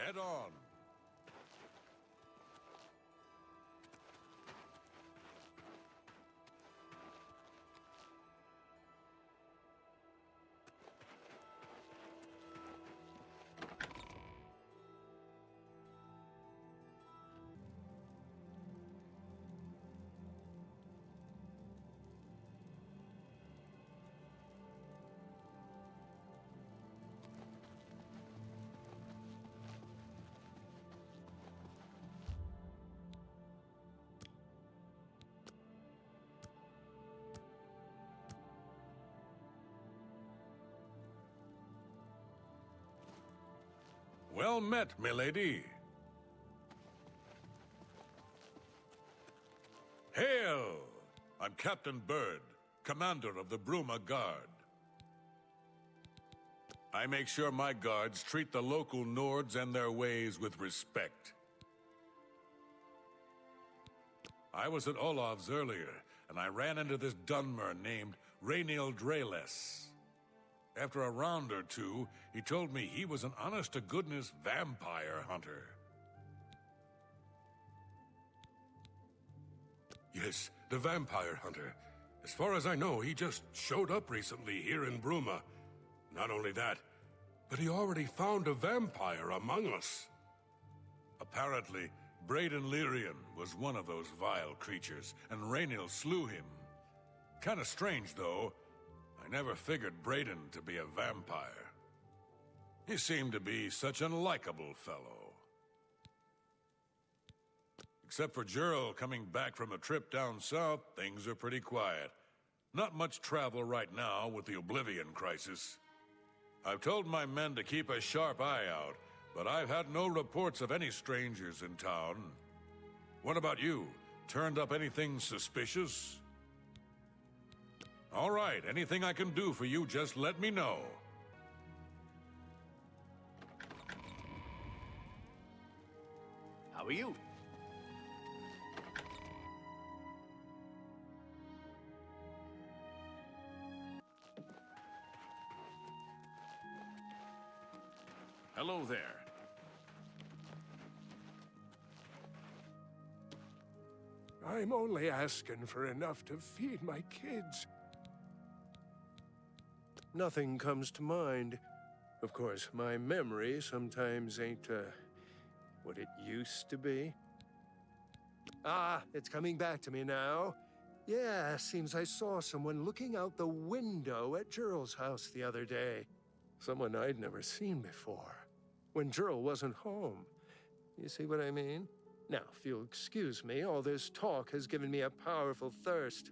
Head on. Well met, milady. Hail! I'm Captain Bird, commander of the Bruma Guard. I make sure my guards treat the local Nords and their ways with respect. I was at Olav's earlier, and I ran into this Dunmer named Rainiel Dreles. After a round or two, he told me he was an honest-to-goodness vampire hunter. Yes, the vampire hunter. As far as I know, he just showed up recently here in Bruma. Not only that, but he already found a vampire among us. Apparently, Braden Lyrian was one of those vile creatures, and Rainiel slew him. Kinda strange, though. I never figured Braden to be a vampire. He seemed to be such an likable fellow. Except for Gerald coming back from a trip down south, things are pretty quiet. Not much travel right now with the Oblivion crisis. I've told my men to keep a sharp eye out, but I've had no reports of any strangers in town. What about you? Turned up anything suspicious? All right, anything I can do for you, just let me know. How are you? Hello there. I'm only asking for enough to feed my kids. Nothing comes to mind. Of course, my memory sometimes ain't, what it used to be. Ah, it's coming back to me now. Yeah, seems I saw someone looking out the window at Gerald's house the other day. Someone I'd never seen before. When Gerald wasn't home. You see what I mean? Now, if you'll excuse me, all this talk has given me a powerful thirst.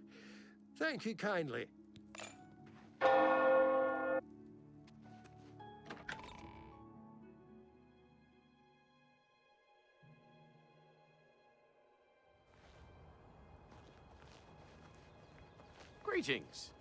Thank you kindly. Greetings.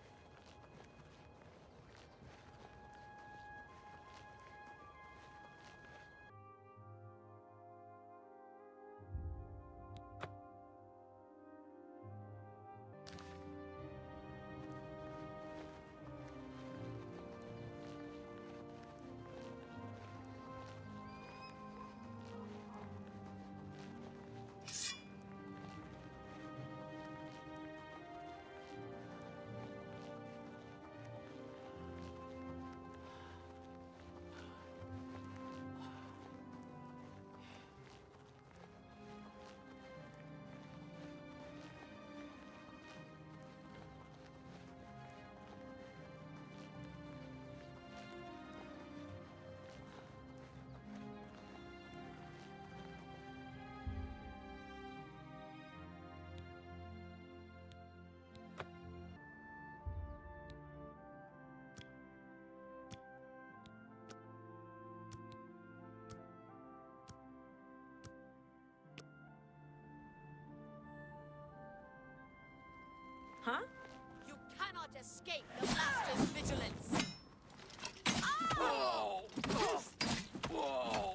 Huh? You cannot escape the Master's vigilance! Whoa! Whoa! Whoa!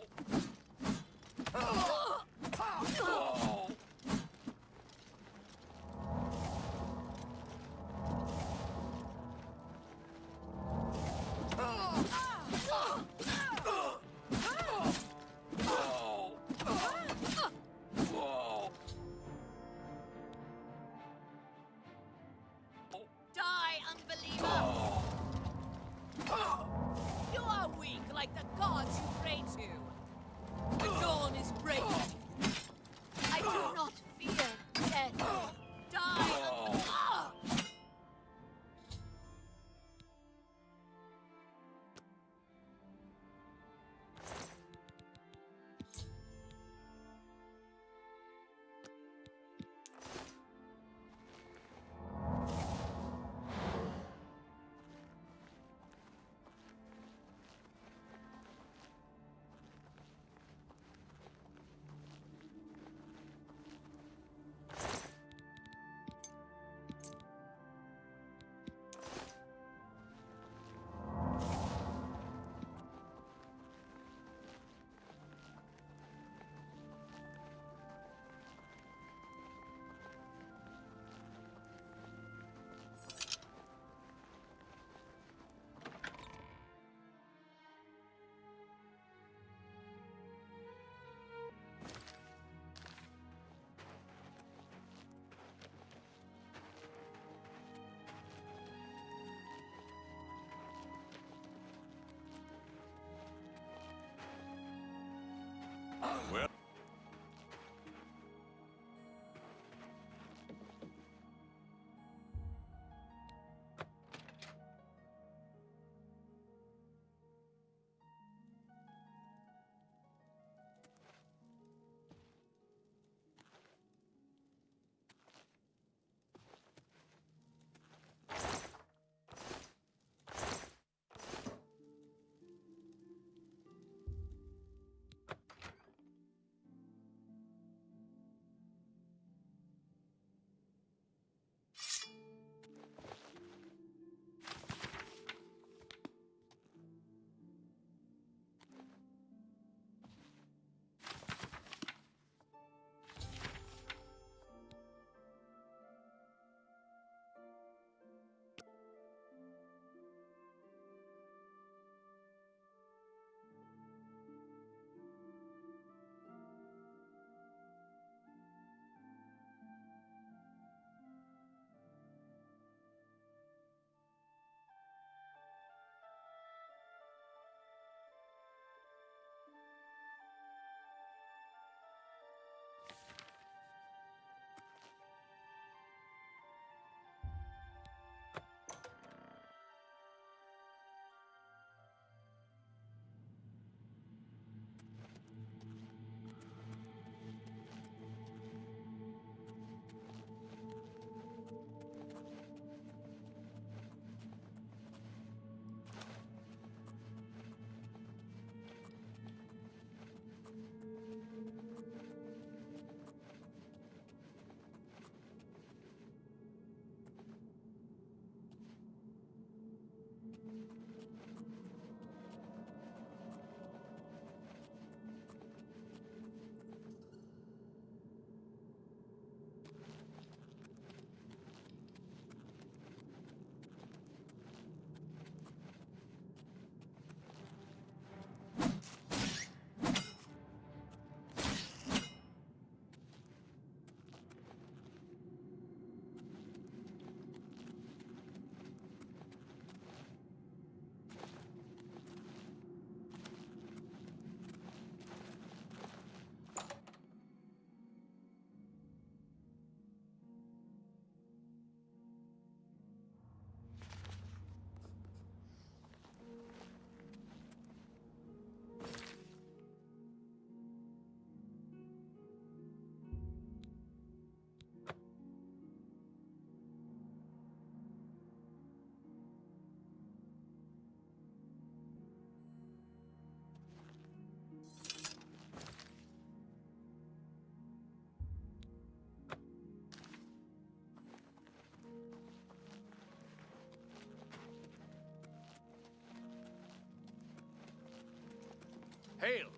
Hail!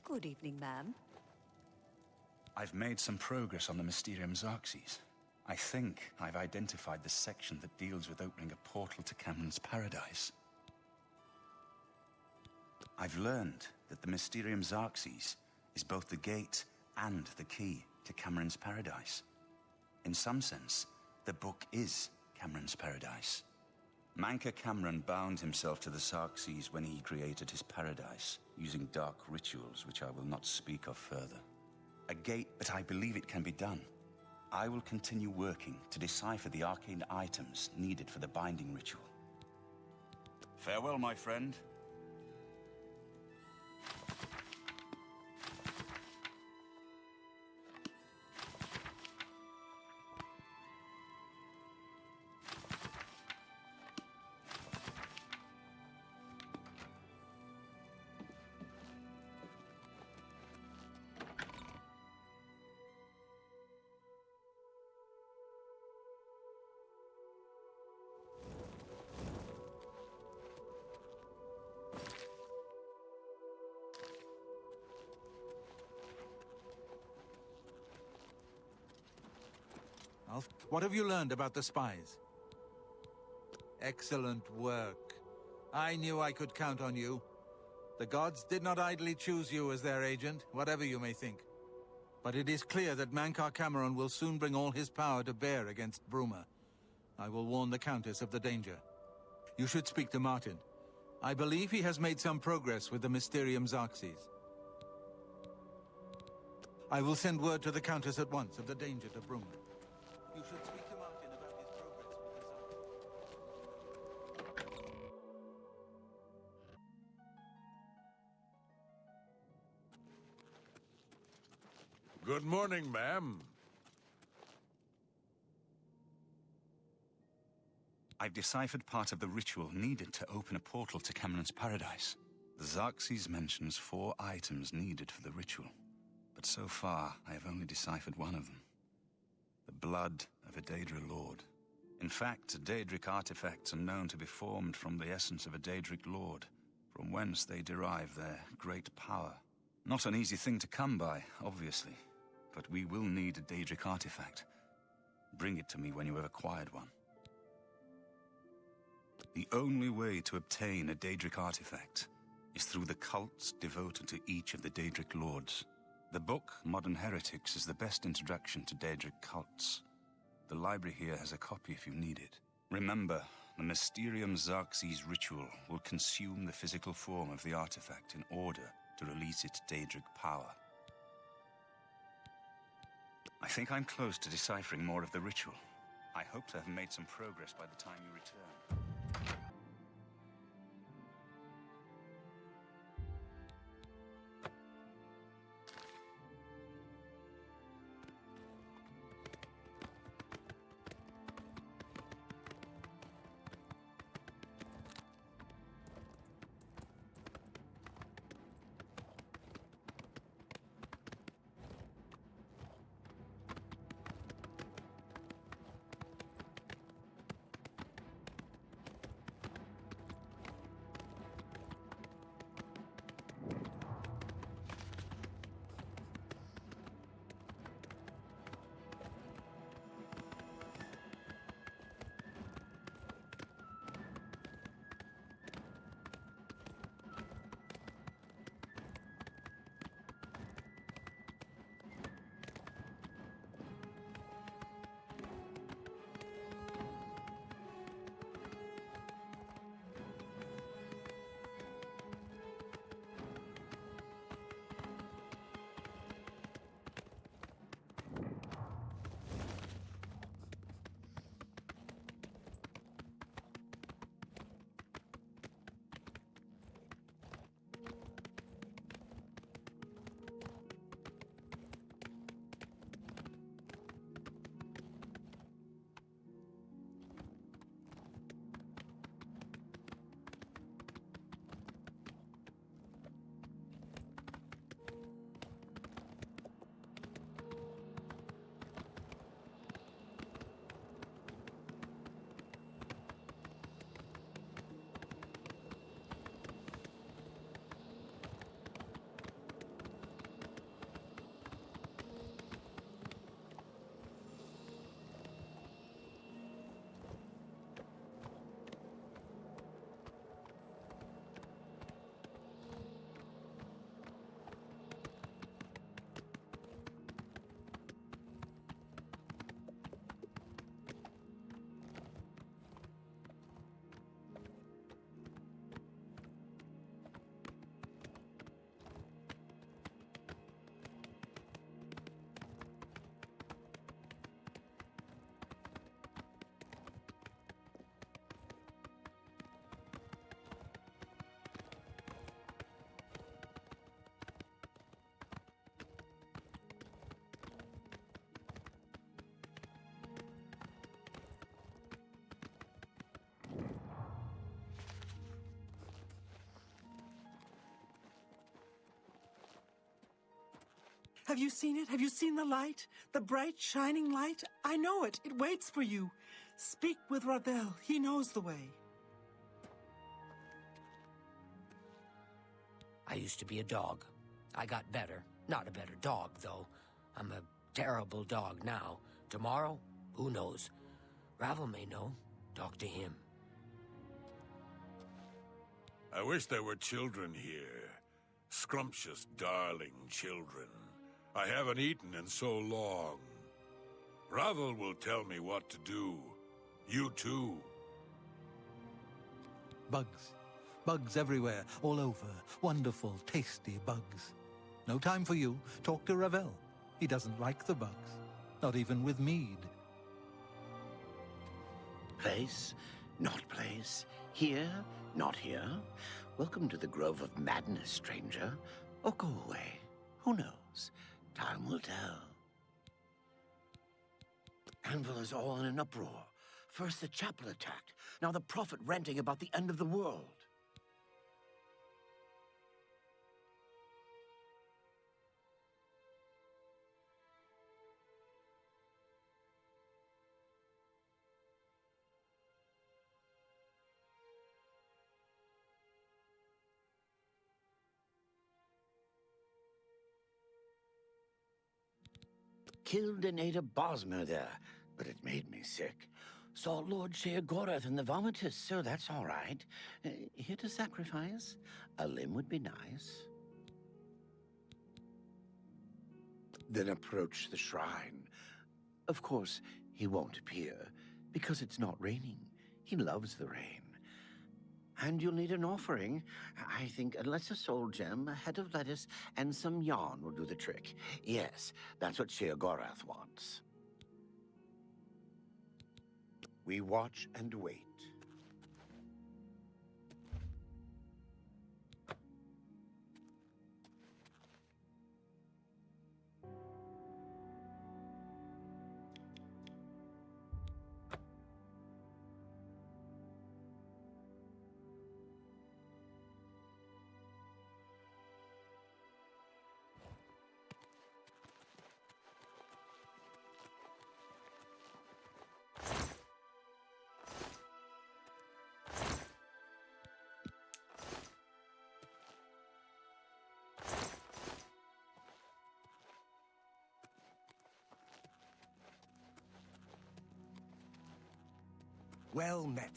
Good evening, ma'am. I've made some progress on the Mysterium Xerxes. I think I've identified the section that deals with opening a portal to Cameron's paradise. I've learned that the Mysterium Xerxes is both the gate and the key to Cameron's paradise. In some sense, the book is Cameron's paradise. Manca Cameron bound himself to the Xerxes when he created his paradise, using dark rituals which I will not speak of further. A gate, but I believe it can be done. I will continue working to decipher the arcane items needed for the binding ritual. Farewell, my friend. Alf, what have you learned about the spies? Excellent work. I knew I could count on you. The gods did not idly choose you as their agent, whatever you may think. But it is clear that Manca Cameron will soon bring all his power to bear against Bruma. I will warn the Countess of the danger. You should speak to Martin. I believe he has made some progress with the Mysterium Xerxes. I will send word to the Countess at once of the danger to Bruma. You should speak to Martin about his progress with the Xerxes. Good morning, ma'am. I've deciphered part of the ritual needed to open a portal to Cameron's paradise. The Xerxes mentions 4 items needed for the ritual, but so far I have only deciphered one of them. The blood of a Daedra lord. In fact, Daedric artifacts are known to be formed from the essence of a Daedric lord, from whence they derive their great power. Not an easy thing to come by, obviously, but we will need a Daedric artifact. Bring it to me when you have acquired one. The only way to obtain a Daedric artifact is through the cults devoted to each of the Daedric lords. The book, Modern Heretics, is the best introduction to Daedric cults. The library here has a copy if you need it. Remember, the Mysterium Xerxes ritual will consume the physical form of the artifact in order to release its Daedric power. I think I'm close to deciphering more of the ritual. I hope to have made some progress by the time you return. Have you seen it? Have you seen the light? The bright, shining light? I know it. It waits for you. Speak with Ravel. He knows the way. I used to be a dog. I got better. Not a better dog, though. I'm a terrible dog now. Tomorrow? Who knows? Ravel may know. Talk to him. I wish there were children here. Scrumptious, darling children. I haven't eaten in so long. Ravel will tell me what to do. You too. Bugs. Bugs everywhere, all over. Wonderful, tasty bugs. No time for you. Talk to Ravel. He doesn't like the bugs. Not even with mead. Place, not place. Here, not here. Welcome to the Grove of Madness, stranger. Or go away. Who knows? Time will tell. Anvil is all in an uproar. First the chapel attacked, now the prophet ranting about the end of the world. Killed and ate a Bosmer there, but it made me sick. Saw Lord Sheogoratha and the vomitous, so that's all right. Here to sacrifice? A limb would be nice. Then approach the shrine. Of course, he won't appear, because it's not raining. He loves the rain. And you'll need an offering. I think a lesser soul gem, a head of lettuce, and some yarn will do the trick. Yes, that's what Sheogoratha wants. We watch and wait. Well met.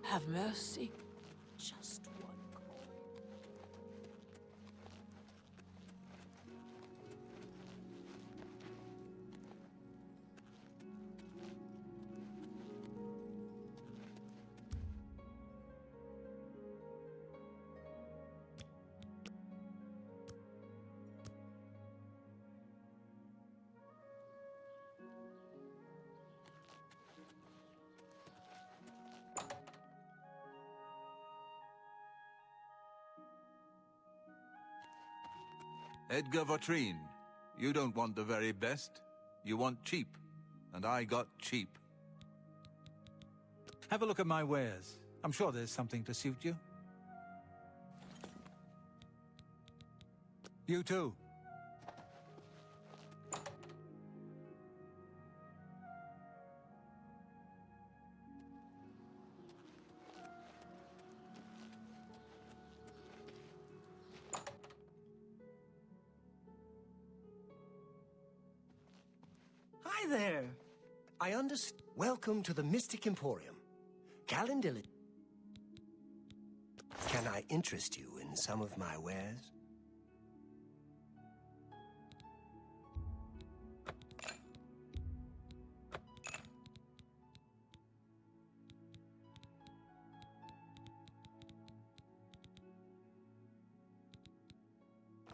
Have mercy. Just one call. Edgar Vautrin, you don't want the very best. You want cheap. And I got cheap. Have a look at my wares. I'm sure there's something to suit you. You too. Hi there. I understand. Welcome to the Mystic Emporium. Calendilla. Can I interest you in some of my wares?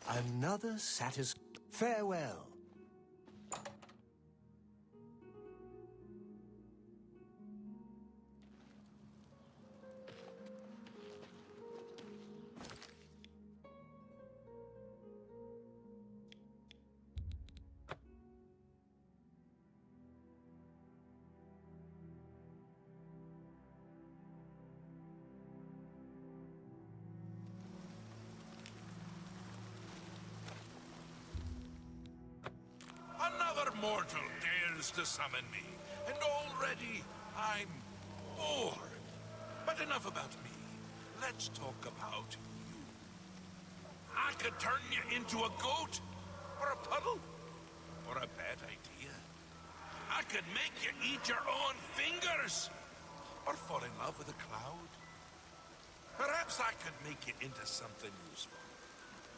Another farewell. Another mortal dares to summon me, and already I'm bored. But enough about me. Let's talk about you. I could turn you into a goat, or a puddle, or a bad idea. I could make you eat your own fingers, or fall in love with a cloud. Perhaps I could make you into something useful.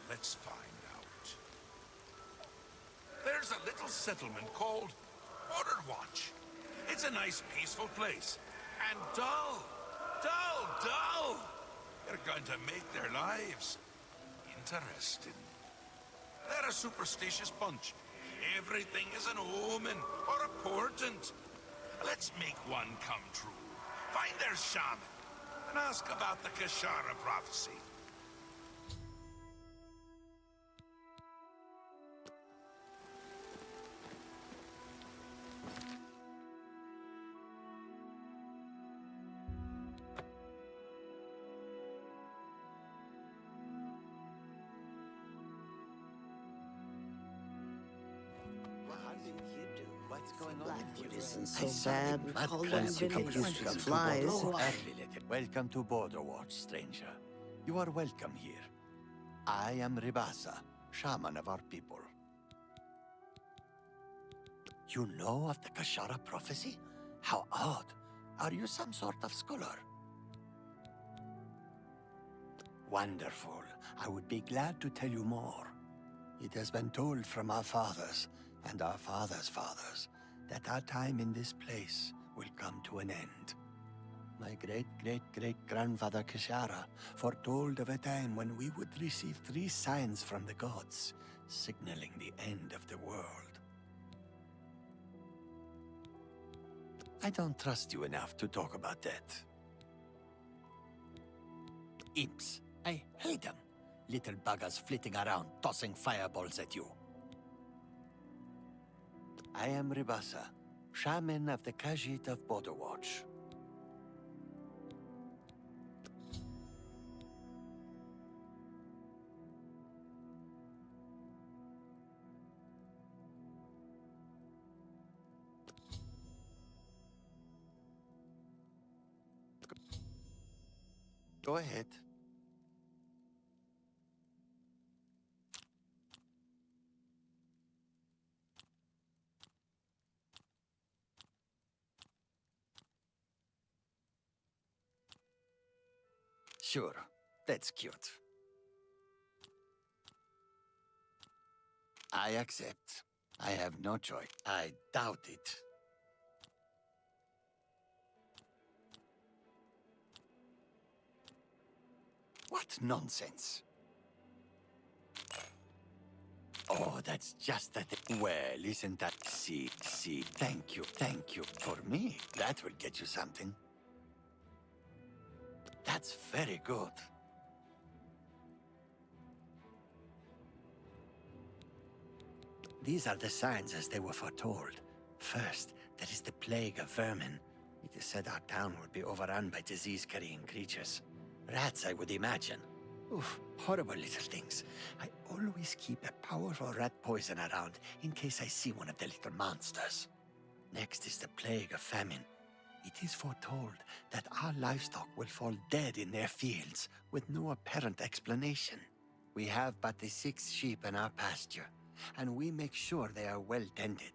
Let's find out. There's a little settlement called Border Watch. It's a nice, peaceful place. And dull. They're going to make their lives interesting. They're a superstitious bunch. Everything is an omen or a portent. Let's make one come true. Find their shaman and ask about the Kashara prophecy. It isn't so bad. Once you get used to the flies. Welcome to Border Watch, stranger. You are welcome here. I am Ribasa, shaman of our people. You know of the Kashara prophecy? How odd. Are you some sort of scholar? Wonderful. I would be glad to tell you more. It has been told from our fathers and our fathers' fathers that our time in this place will come to an end. My great-great-great-grandfather Kashara foretold of a time when we would receive 3 signs from the gods, signaling the end of the world. I don't trust you enough to talk about that. Imps. I hate them. Little buggers flitting around, tossing fireballs at you. I am Ribasa, shaman of the Khajiit of Border Watch. Go ahead. Sure, that's cute. I accept. I have no choice. I doubt it. What nonsense. Oh, that's just the thing. Well, isn't that... See, thank you. For me, that will get you something. That's very good. these are the signs as they were foretold. First, there is the plague of vermin. It is said our town would be overrun by disease-carrying creatures. Rats, I would imagine. Oof, horrible little things. I always keep a powerful rat poison around in case I see one of the little monsters. Next is the plague of famine. It is foretold that our livestock will fall dead in their fields with no apparent explanation. We have but the 6 sheep in our pasture, and we make sure they are well tended.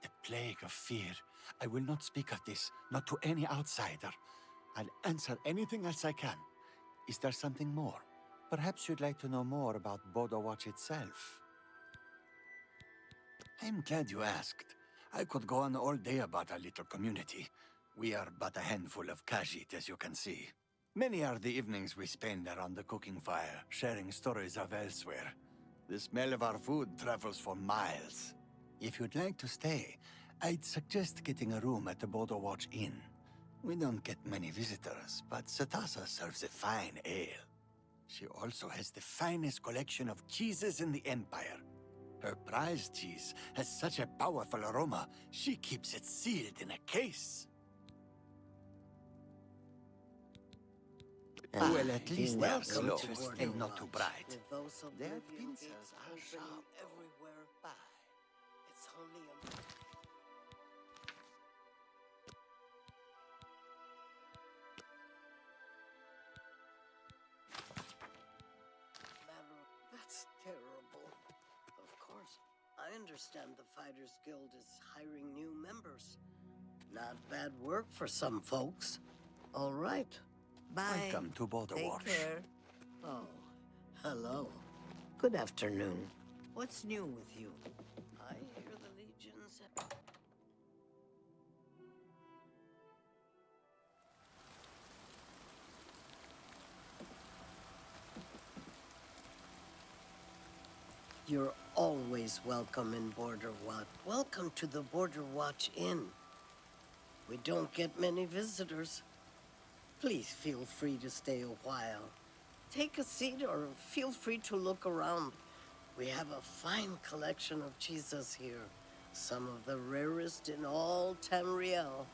The plague of fear. I will not speak of this, not to any outsider. I'll answer anything else I can. Is there something more? Perhaps you'd like to know more about Border Watch itself. I'm glad you asked. I could go on all day about our little community. We are but a handful of Khajiit, as you can see. Many are the evenings we spend around the cooking fire, sharing stories of elsewhere. The smell of our food travels for miles. If you'd like to stay, I'd suggest getting a room at the Border Watch Inn. We don't get many visitors, but Satasa serves a fine ale. She also has the finest collection of cheeses in the Empire. Her prize cheese has such a powerful aroma, she keeps it sealed in a case. Well, at least they are slow and not too bright. Their pincers are sharp. Everywhere. Bye. It's only a... That's terrible. Of course, I understand the Fighters Guild is hiring new members. Not bad work for some folks. All right. Bye. Welcome to Border Watch. Take care. Oh, hello. Good afternoon. What's new with you? I hear the legions... You're always welcome in Border Watch. Welcome to the Border Watch Inn. We don't get many visitors. Please feel free to stay a while. Take a seat or feel free to look around. We have a fine collection of cheeses here. Some of the rarest in all Tamriel.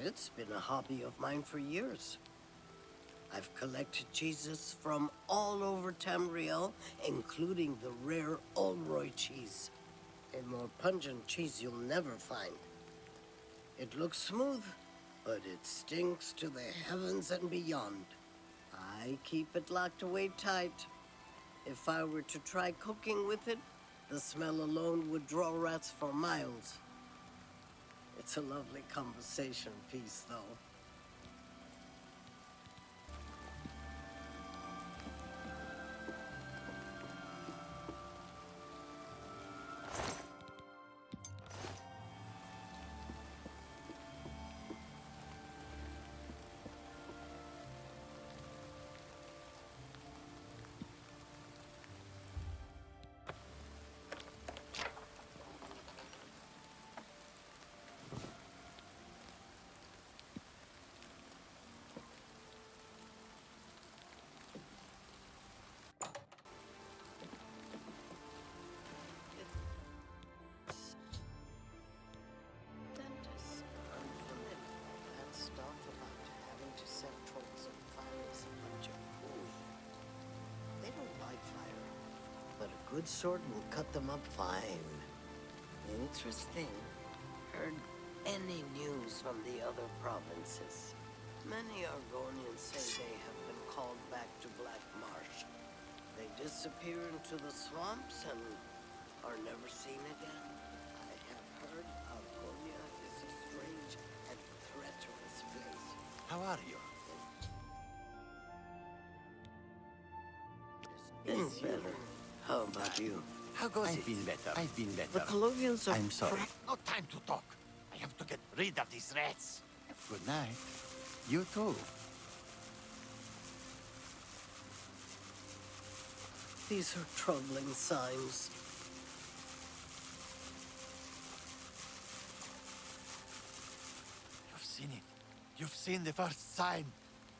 It's been a hobby of mine for years. I've collected cheeses from all over Tamriel, including the rare Olroy cheese. A more pungent cheese you'll never find. It looks smooth, but it stinks to the heavens and beyond. I keep it locked away tight. If I were to try cooking with it, the smell alone would draw rats for miles. It's a lovely conversation piece, though. Good sword will cut them up fine. Interesting. Heard any news from the other provinces? Many Argonians say they have been called back to Black Marsh. They disappear into the swamps and are never seen again. I have heard Argonia is a strange and treacherous place. How are you? Been better. How about you? How goes it? I've been better. The Colovians are... I'm sorry. No time to talk. I have to get rid of these rats. Good night. You too. These are troubling signs. You've seen it. You've seen the first sign.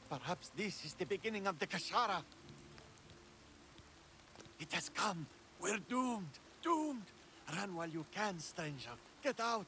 Perhaps this is the beginning of the Kashara. It has come. We're doomed. Doomed. Run while you can, stranger. Get out.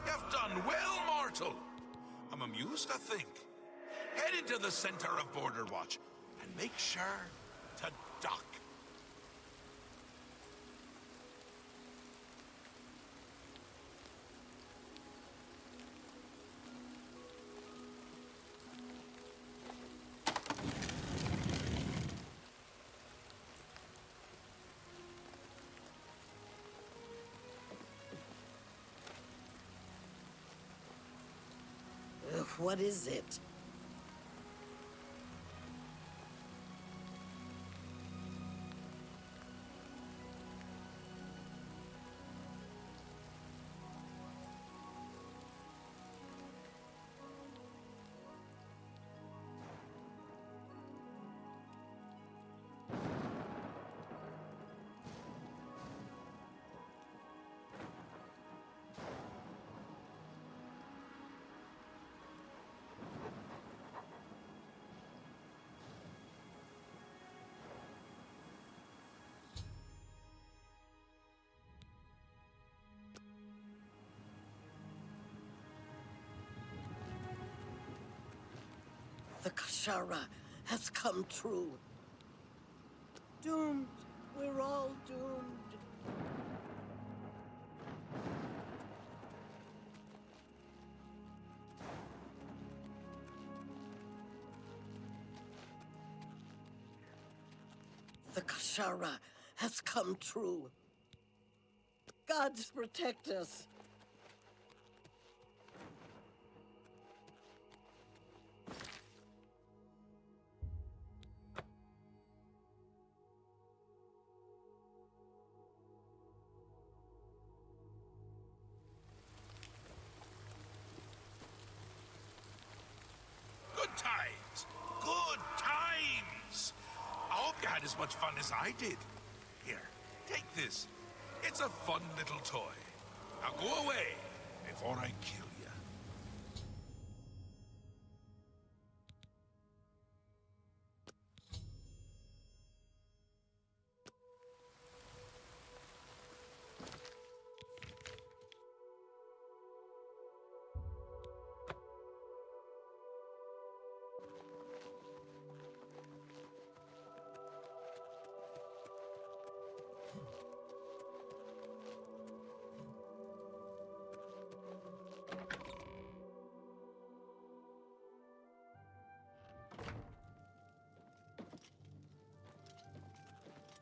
You've done well, mortal. I'm amused to think. Head into the center of Border Watch and make sure to dock. What is it? The Kashara has come true. Doomed. We're all doomed. The Kashara has come true. Gods protect us. Good times. Good times. I hope you had as much fun as I did. Here, take this. It's a fun little toy. Now go away before I kill you.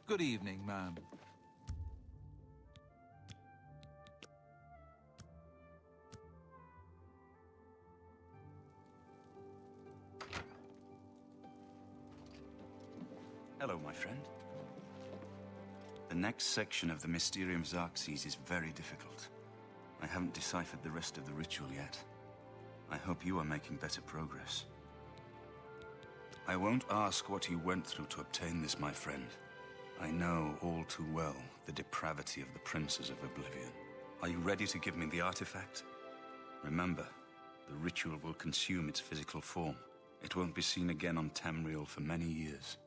Good evening, ma'am. Hello, my friend. The next section of the Mysterium Xerxes is very difficult. I haven't deciphered the rest of the ritual yet. I hope you are making better progress. I won't ask what you went through to obtain this, my friend. I know all too well the depravity of the princes of Oblivion. Are you ready to give me the artifact? Remember, the ritual will consume its physical form. It won't be seen again on Tamriel for many years.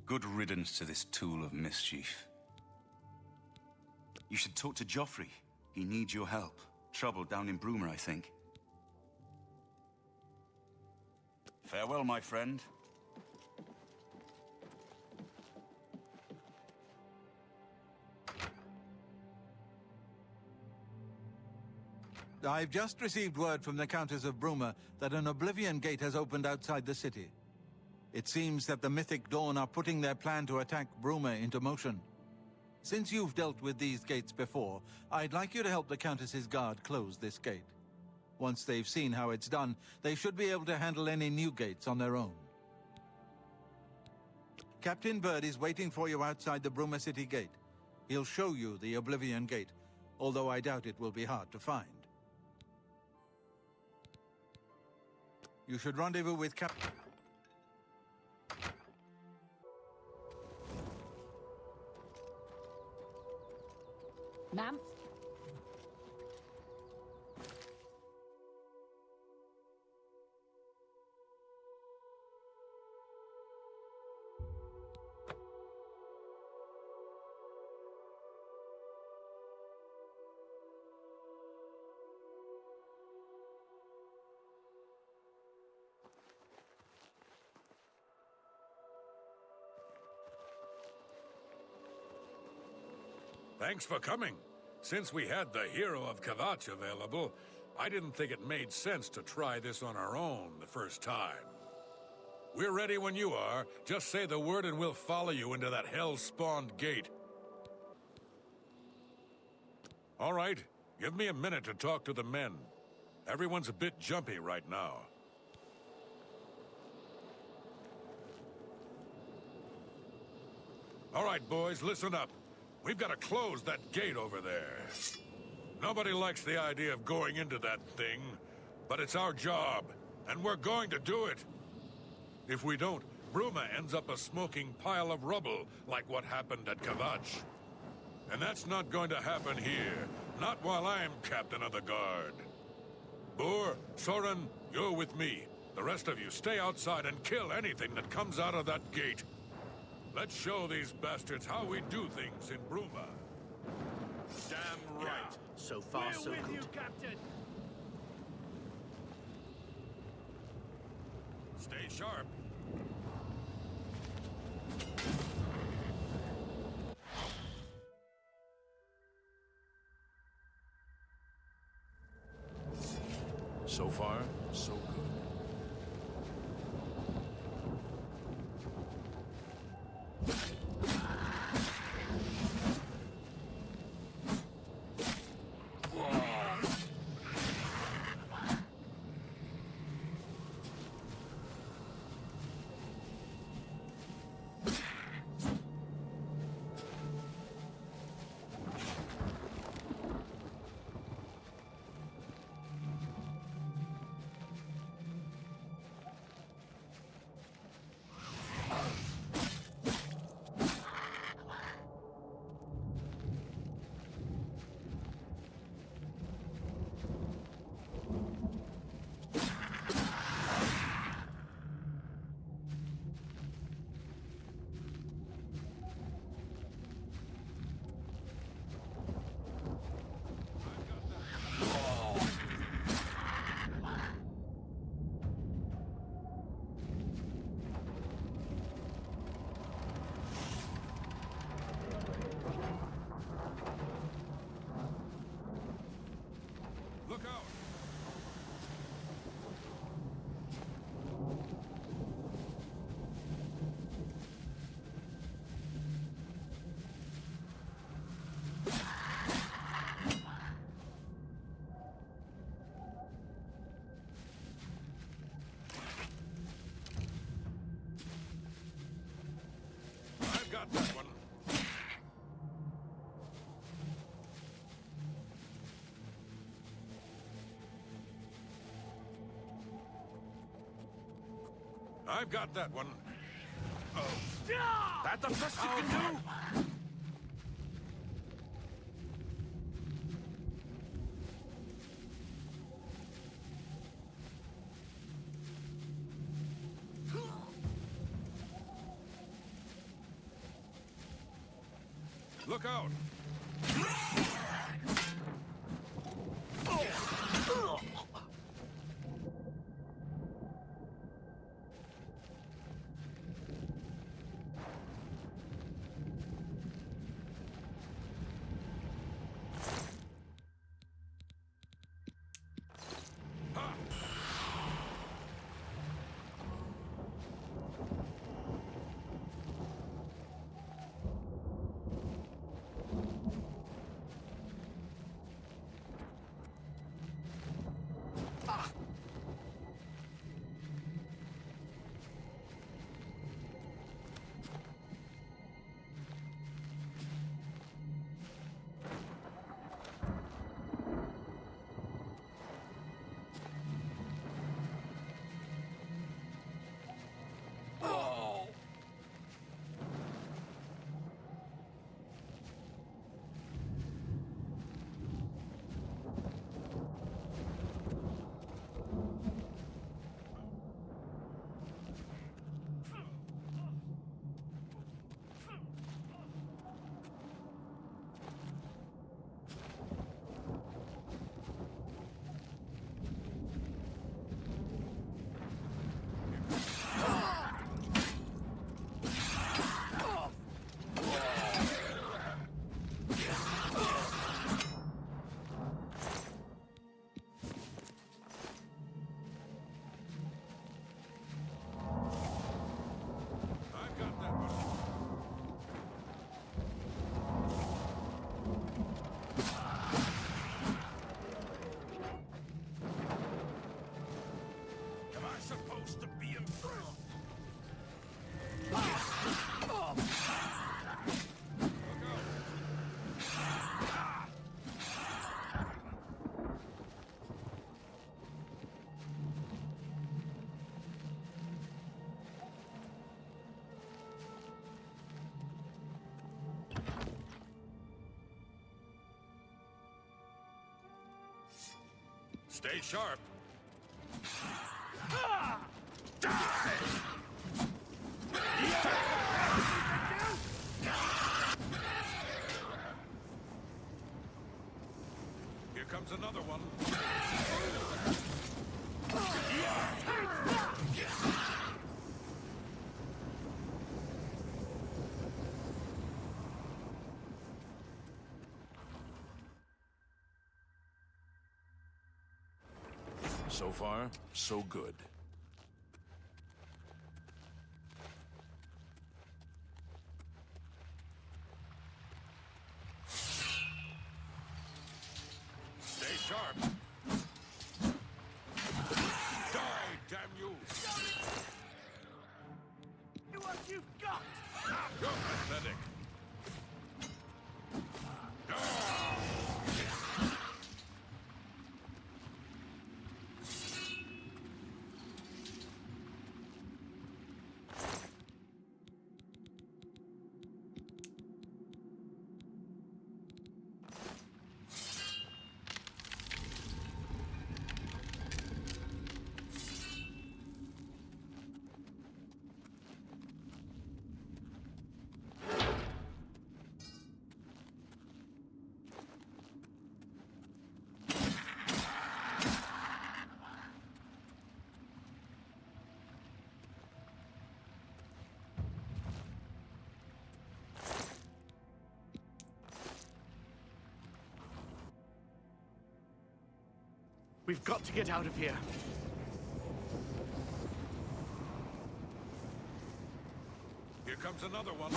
Good riddance to this tool of mischief. You should talk to Joffrey. He needs your help. Trouble down in Brumie, I think. Farewell, my friend. I've just received word from the Countess of Bruma that an Oblivion gate has opened outside the city. It seems that the Mythic Dawn are putting their plan to attack Brumie into motion. Since you've dealt with these gates before, I'd like you to help the Countess's guard close this gate. Once they've seen how it's done, they should be able to handle any new gates on their own. Captain Bird is waiting for you outside the Brumie City gate. He'll show you the Oblivion gate, although I doubt it will be hard to find. You should rendezvous with Captain... Ma'am? Thanks for coming. Since we had the hero of Kvatch available, I didn't think it made sense to try this on our own the first time. We're ready when you are. Just say the word and we'll follow you into that hell-spawned gate. All right, give me a minute to talk to the men. Everyone's a bit jumpy right now. All right, boys, listen up. We've got to close that gate over there. Nobody likes the idea of going into that thing, but it's our job, and we're going to do it. If we don't, Bruma ends up a smoking pile of rubble, like what happened at Kvatch. And that's not going to happen here, not while I'm captain of the guard. Boor, Soren, you're with me. The rest of you stay outside and kill anything that comes out of that gate. Let's show these bastards how we do things in Bruma. Damn right. So far, so good. We're with you, Captain. Stay sharp. So far, so good. Got that one. I've got that one. Oh. That the best you can do? Look out! Stay sharp. Here comes another one. So far, so good. Stay sharp. Die, damn you! Do what you've got! You're pathetic. We've got to get out of here. Here comes another one.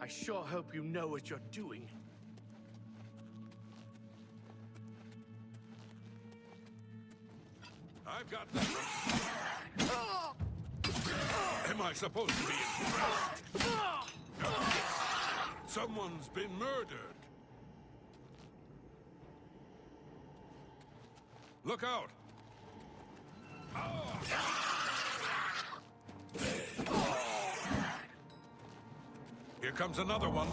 I sure hope you know what you're doing. I've got that one. Am I supposed to be impressed? Someone's been murdered. Look out! Here comes another one.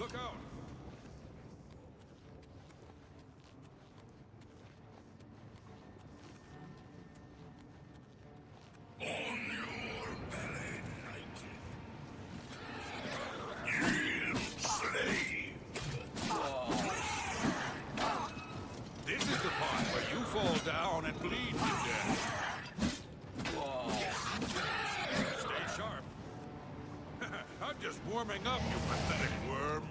Look out! This is the part where you fall down and bleed to death. Stay sharp. I'm just warming up, you pathetic worm.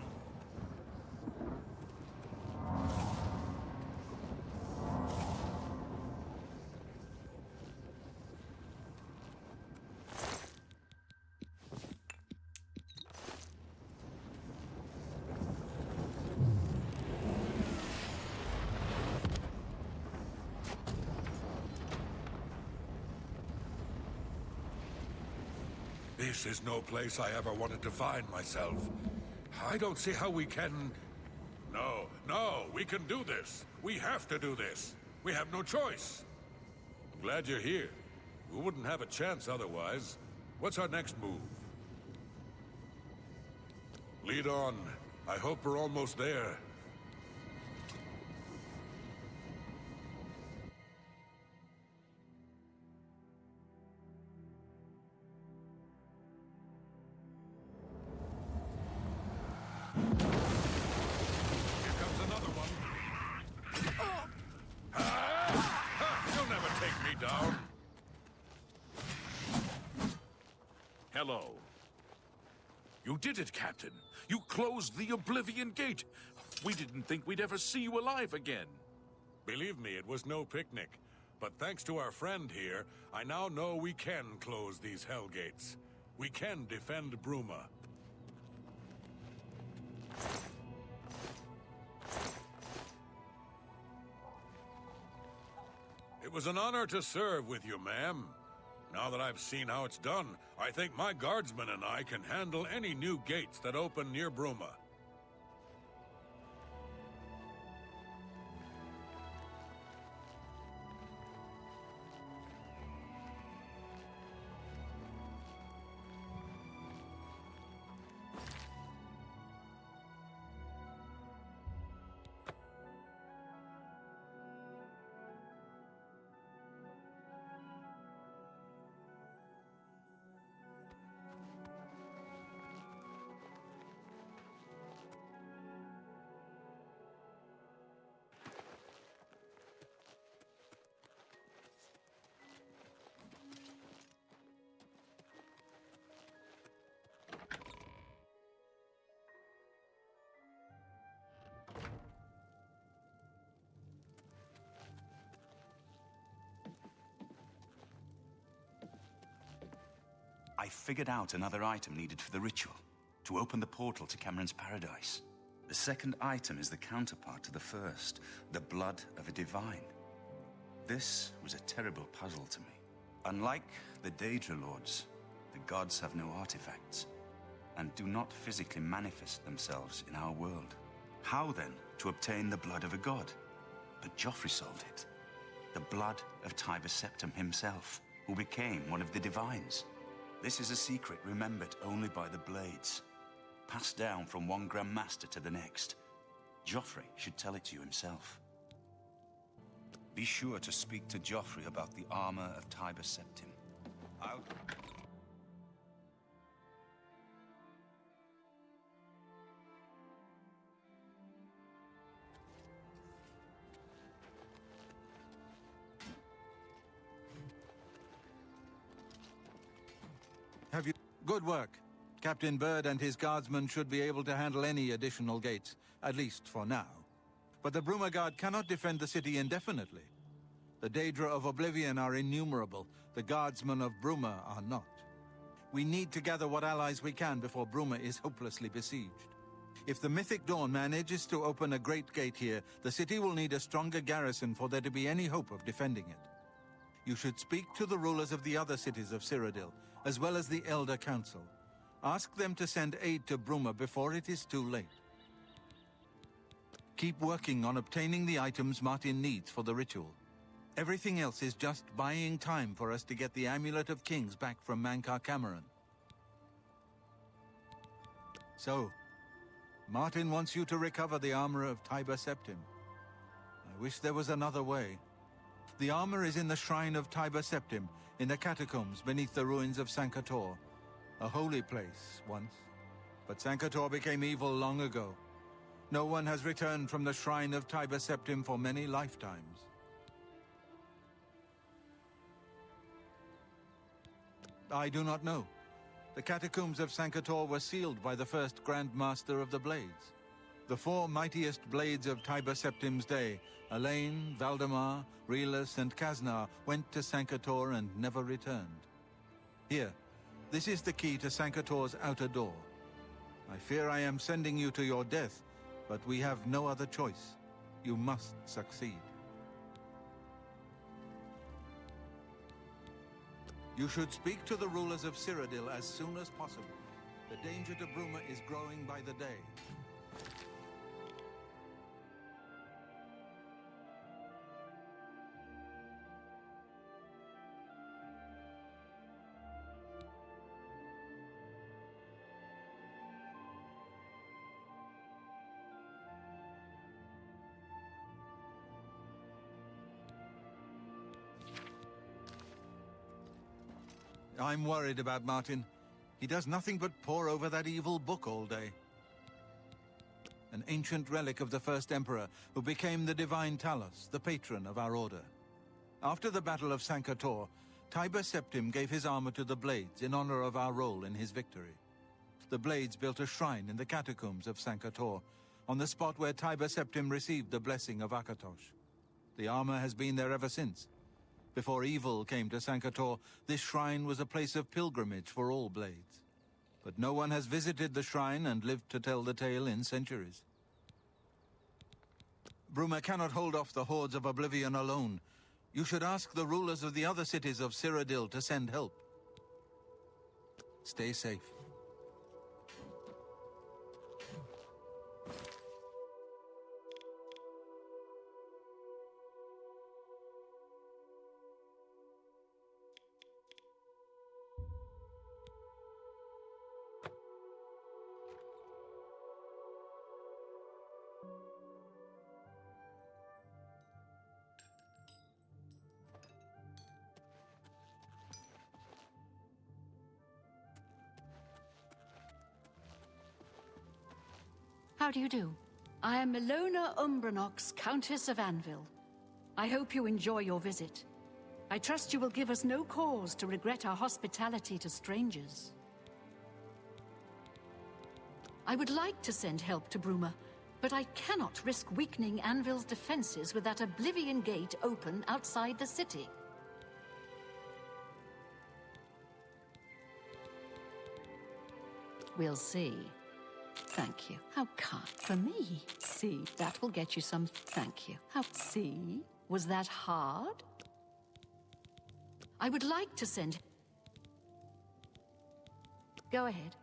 This is no place I ever wanted to find myself. I don't see how we can... No, we can do this. We have to do this. We have no choice. I'm glad you're here. We wouldn't have a chance otherwise. What's our next move? Lead on. I hope we're almost there. Hello. You did it, Captain. You closed the Oblivion Gate. We didn't think we'd ever see you alive again. Believe me, it was no picnic. But thanks to our friend here, I now know we can close these hell gates. We can defend Bruma. It was an honor to serve with you, ma'am. Now that I've seen how it's done, I think my guardsmen and I can handle any new gates that open near Bruma. I figured out another item needed for the ritual, to open the portal to Cameron's paradise. The second item is the counterpart to the first, the blood of a divine. This was a terrible puzzle to me. Unlike the Daedra Lords, the gods have no artifacts, and do not physically manifest themselves in our world. How, then, to obtain the blood of a god? But Joffrey solved it. The blood of Tibera Septima himself, who became one of the divines. This is a secret remembered only by the Blades, passed down from one Grand Master to the next. Joffrey should tell it to you himself. Be sure to speak to Joffrey about the armor of Tibera Septima. I'll... Have you... Good work. Captain Bird and his guardsmen should be able to handle any additional gates, at least for now. But the Bruma Guard cannot defend the city indefinitely. The Daedra of Oblivion are innumerable. The guardsmen of Bruma are not. We need to gather what allies we can before Bruma is hopelessly besieged. If the Mythic Dawn manages to open a great gate here, the city will need a stronger garrison for there to be any hope of defending it. You should speak to the rulers of the other cities of Cyrodiil, as well as the Elder Council. Ask them to send aid to Bruma before it is too late. Keep working on obtaining the items Martin needs for the ritual. Everything else is just buying time for us to get the Amulet of Kings back from Mankar Cameron. So, Martin wants you to recover the armor of Tibera Septim. I wish there was another way. The armor is in the shrine of Tibera Septim, in the catacombs beneath the ruins of Sancre Tor. A holy place, once. But Sancre Tor became evil long ago. No one has returned from the shrine of Tibera Septim for many lifetimes. I do not know. The catacombs of Sancre Tor were sealed by the first Grand Master of the Blades. The four mightiest blades of Tibera Septim's day, Elaine, Valdemar, Relus, and Kaznar, went to Sancre Tor and never returned. Here, this is the key to Sancre Tor's outer door. I fear I am sending you to your death, but we have no other choice. You must succeed. You should speak to the rulers of Cyrodiil as soon as possible. The danger to Brumie is growing by the day. I'm worried about Martin. He does nothing but pore over that evil book all day. An ancient relic of the first emperor, who became the divine Talos, the patron of our order. After the Battle of Sancre Tor, Tibera Septim gave his armor to the Blades in honor of our role in his victory. The Blades built a shrine in the catacombs of Sancre Tor, on the spot where Tibera Septim received the blessing of Akatosh. The armor has been there ever since. Before evil came to Sancre Tor, this shrine was a place of pilgrimage for all Blades. But no one has visited the shrine and lived to tell the tale in centuries. Brumie cannot hold off the hordes of Oblivion alone. You should ask the rulers of the other cities of Cyrodiil to send help. Stay safe. How do you do? I am Milona Umbranox, Countess of Anvil. I hope you enjoy your visit. I trust you will give us no cause to regret our hospitality to strangers. I would like to send help to Brumie, but I cannot risk weakening Anvil's defenses with that Oblivion gate open outside the city. We'll see. Thank you. How kind. For me? See, that will get you some... Thank you. How... See? Was that hard? I would like to send... Go ahead.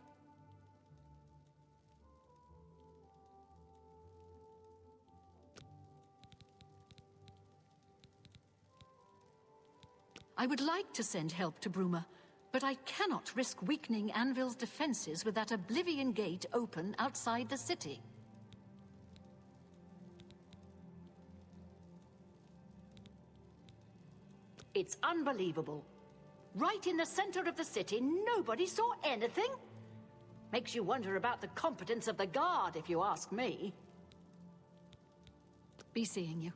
I would like to send help to Brumie, but I cannot risk weakening Anvil's defenses with that Oblivion gate open outside the city. It's unbelievable. Right in the center of the city, nobody saw anything? Makes you wonder about the competence of the guard, if you ask me. Be seeing you.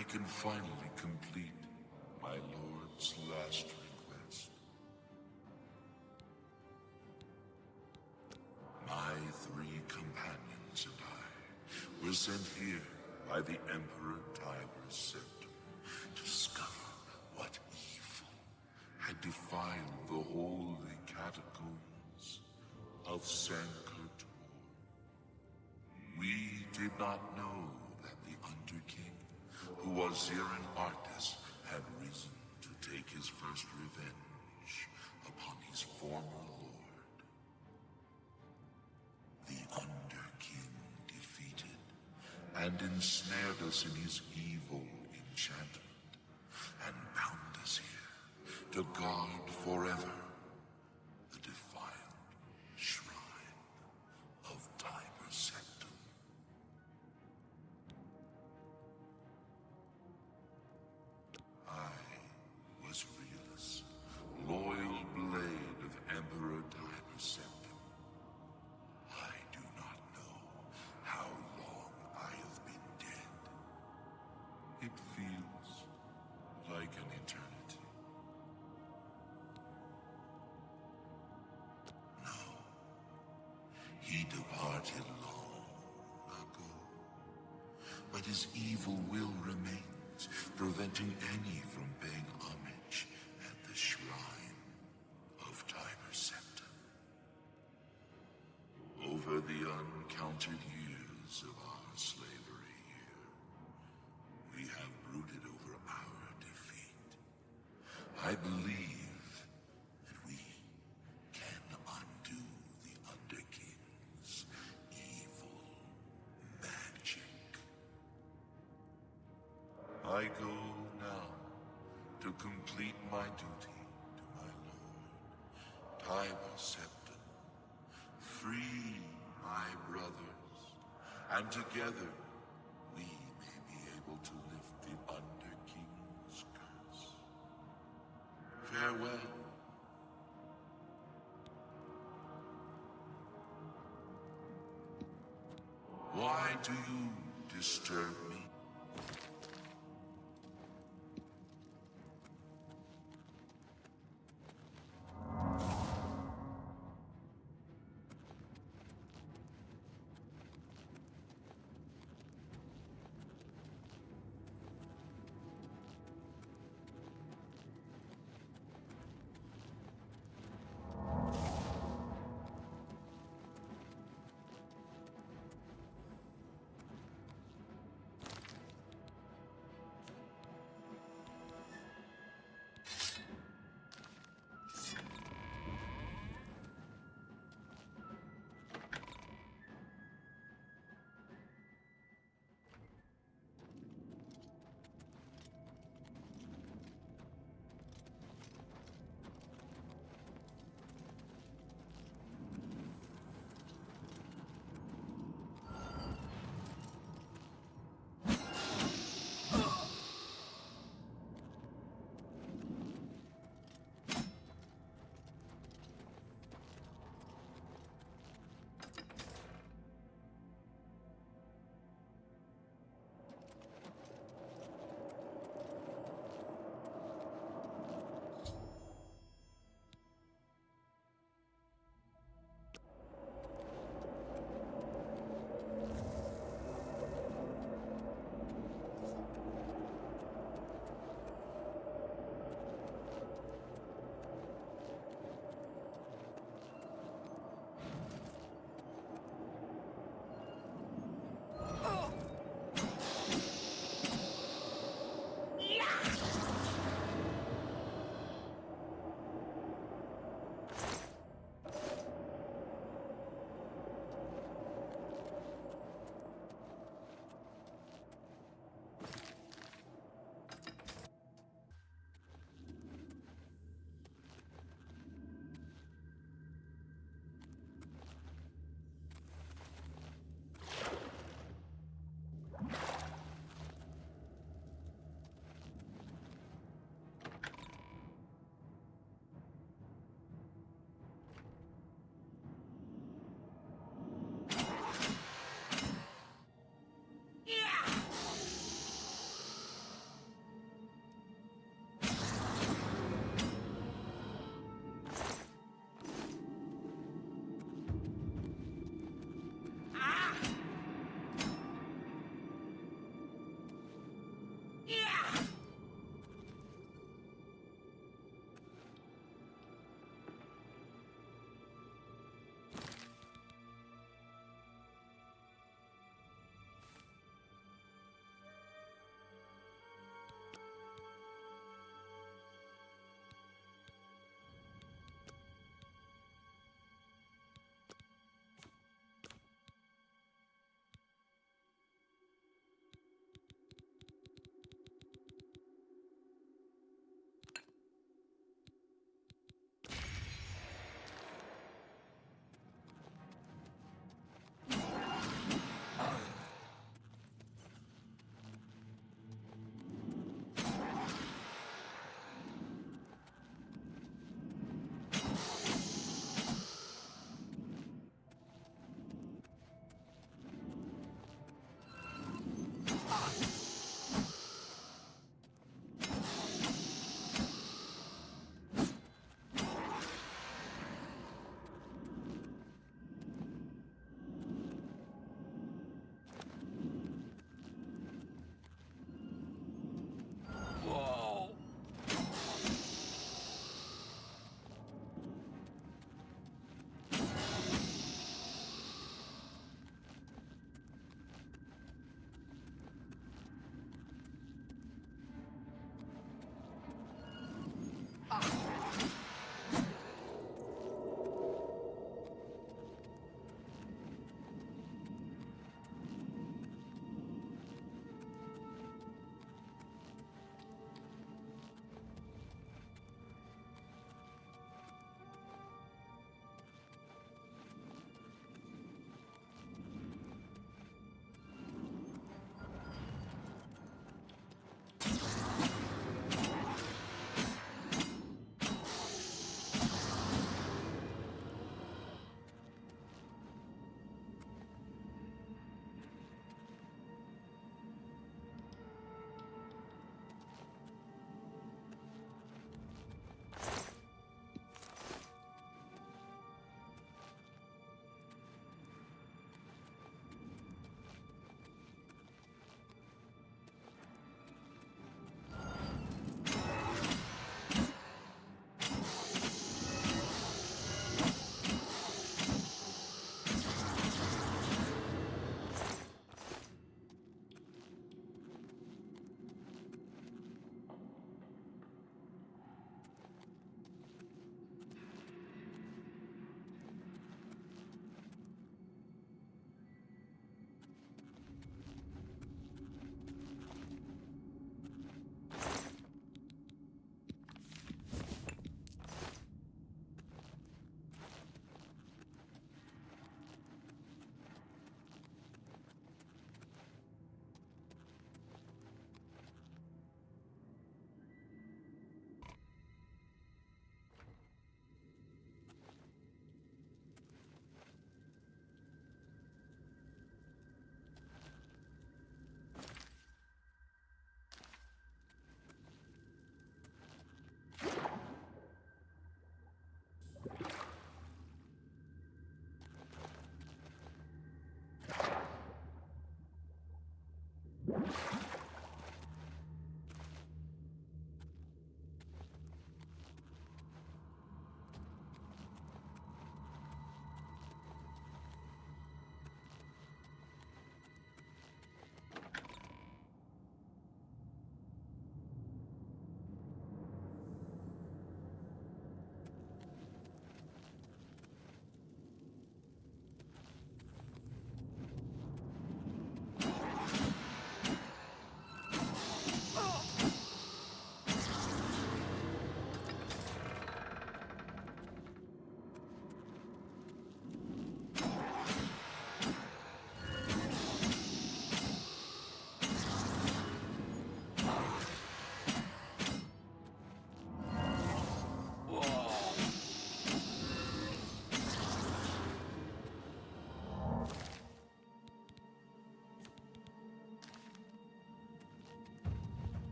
I can finally complete my lord's last request. My 3 companions and I were sent here by the Emperor Tibera Septima to discover what evil had defiled the holy catacombs of Sancre Tor. We did not know that the Underking, who was here an artist, had reason to take his first revenge upon his former lord. The Underking defeated and ensnared us in his evil enchantment and bound us here to guard forever the defiled shrine of Tibera Septima. I was Realus, loyal blade of Emperor Tibera Septima. I do not know how long I have been dead. It feels like an eternity. No, he departed long ago, but his evil will remains, preventing any from paying homage at the shrine of Tibera Septima. Over the uncounted years of our slavery here, we have brooded over our defeat. I believe that we can undo the Underking's evil magic. I go now to complete my duty to my lord, Tibera Septima. Free my brothers, and together we may be able to lift the Underking's curse. Farewell. Why do you disturb me?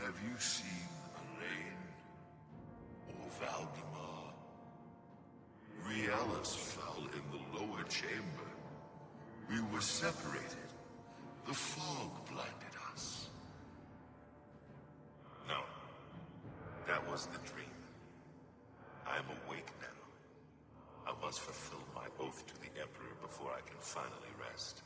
Have you seen Elaine? Or Valdemar? Rielus fell in the lower chamber. We were separated. The fog blinded us. No. That was the dream. I'm awake now. I must fulfill my oath to the Emperor before I can finally rest.